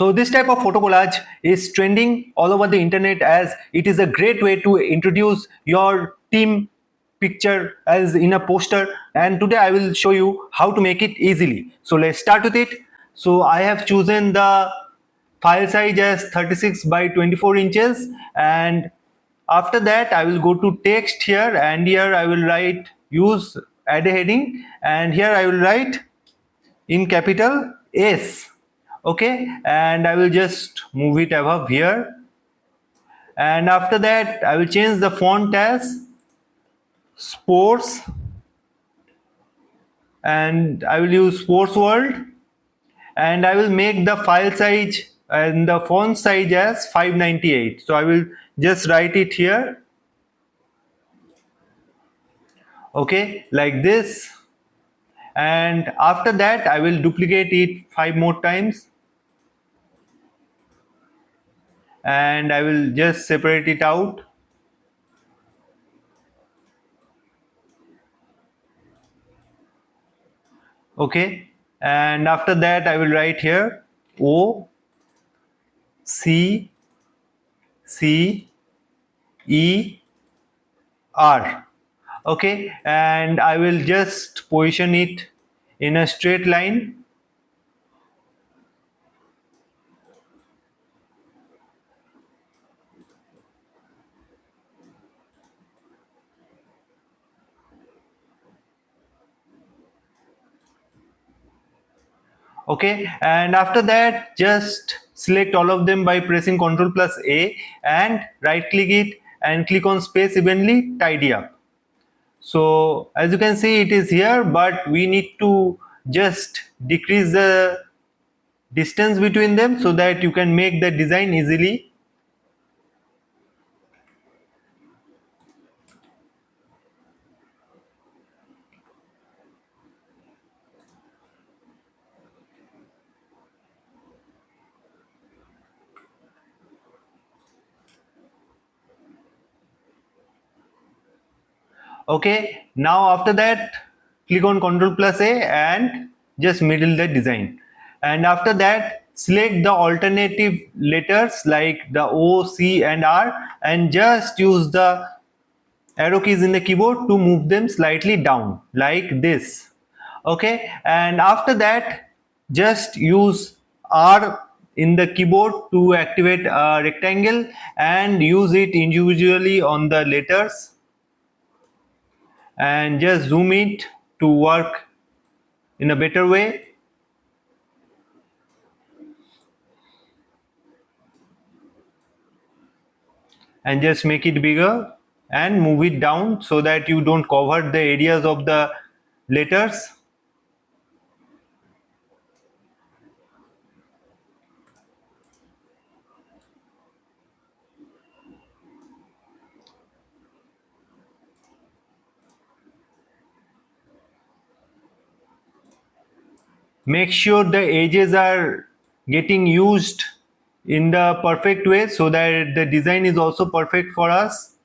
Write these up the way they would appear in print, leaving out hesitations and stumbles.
So this type of photo collage is trending all over the internet, as it is a great way to introduce your team picture as in a poster. And today I will show you how to make it easily. So let's start with it. So I have chosen the file size as 36 by 24 inches, and after that I will go to text here, and here I will write use add a heading, and here I will write in capital S. Okay, and I will just move it above here, and after that I will change the font as sports, and I will use sports world, and I will make the file size and the font size as 598. So I will just write it here, okay, like this, and after that I will duplicate it 5 more times, and I will just separate it out. Okay, and after that I will write here O C C E R. Okay, and I will just position it in a straight line. Okay, and after that just select all of them by pressing Ctrl plus A and right click it and click on space evenly tidy up. So as you can see it is here, but we need to just decrease the distance between them so that you can make the design easily. Okay, now after that click on Ctrl plus A and just middle the design, and after that select the alternative letters like the O, C and R, and just use the arrow keys in the keyboard to move them slightly down like this. Okay, and after that just use R in the keyboard to activate a rectangle and use it individually on the letters, and just zoom it to work in a better way. And just make it bigger and move it down so that you don't cover the areas of the letters. Make sure the edges are getting used in the perfect way so that the design is also perfect for us.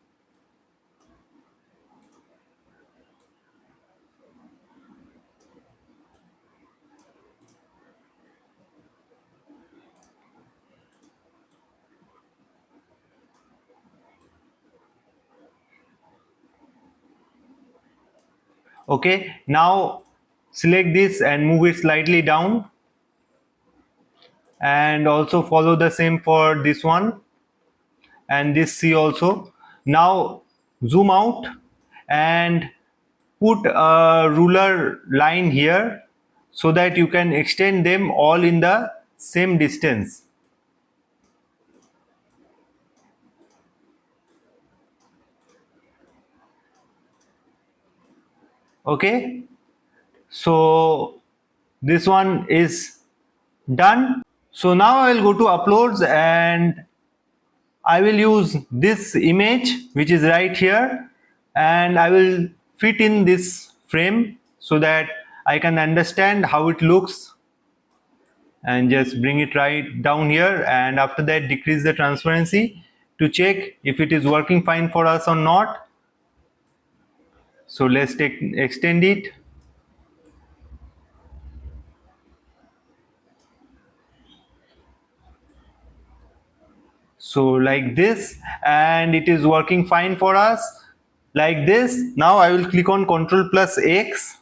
Okay, now select this and move it slightly down, and also follow the same for this one and this C also. Now zoom out and put a ruler line here so that you can extend them all in the same distance. Okay, so this one is done. So now I will go to uploads and I will use this image which is right here, and I will fit in this frame so that I can understand how it looks, and just bring it right down here, and after that decrease the transparency to check if it is working fine for us or not. So let's extend it. So like this, and it is working fine for us like this. Now I will click on Ctrl+X.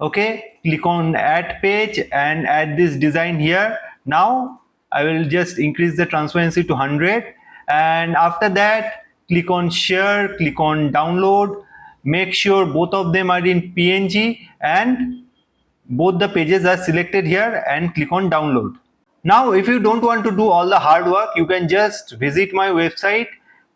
Okay, click on add page and add this design here. Now I will just increase the transparency to 100, and after that click on share, click on download. Make sure both of them are in PNG and both the pages are selected here, and click on download. Now if you don't want to do all the hard work, you can just visit my website.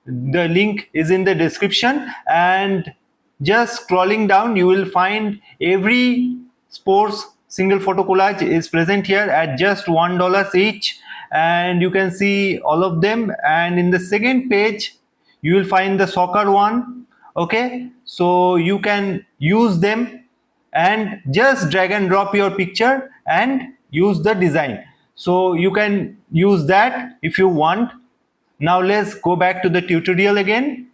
The link is in the description, and just scrolling down you will find every sports single photo collage is present here at just $1 each, and you can see all of them. And in the second page you will find the soccer one. Okay, so you can use them and just drag and drop your picture and use the design. So you can use that if you want. Now let's go back to the tutorial again.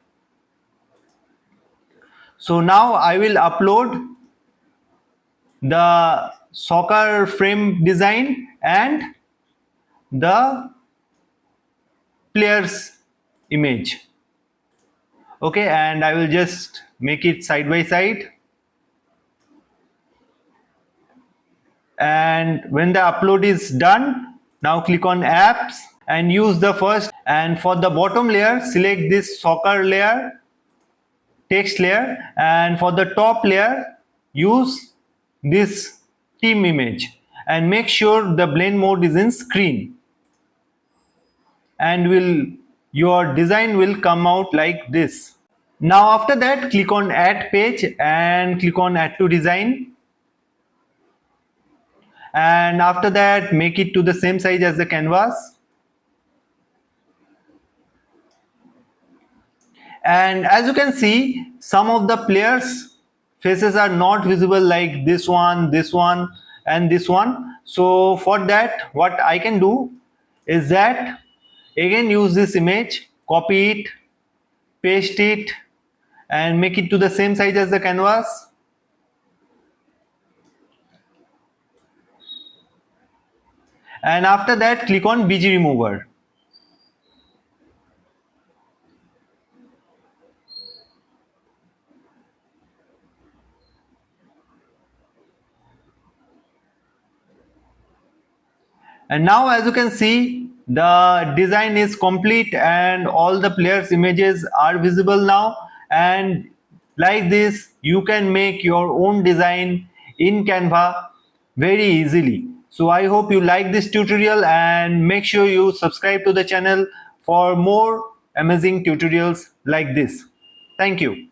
So now I will upload the soccer frame design and the player's image. Okay, and I will just make it side by side. And when the upload is done, now click on apps and use the first, and for the bottom layer select this soccer layer, text layer, and for the top layer use this team image, and make sure the blend mode is in screen, and your design will come out like this. Now after that click on add page and click on add to design, and after that make it to the same size as the canvas. And as you can see, some of the players faces are not visible, like this one, and this one. So for that what I can do is that again use this image, copy it, paste it, and make it to the same size as the canvas. And after that click on BG remover. And now as you can see, the design is complete and all the players images are visible now. And like this you can make your own design in Canva very easily. So I hope you like this tutorial, and make sure you subscribe to the channel for more amazing tutorials like this. Thank you.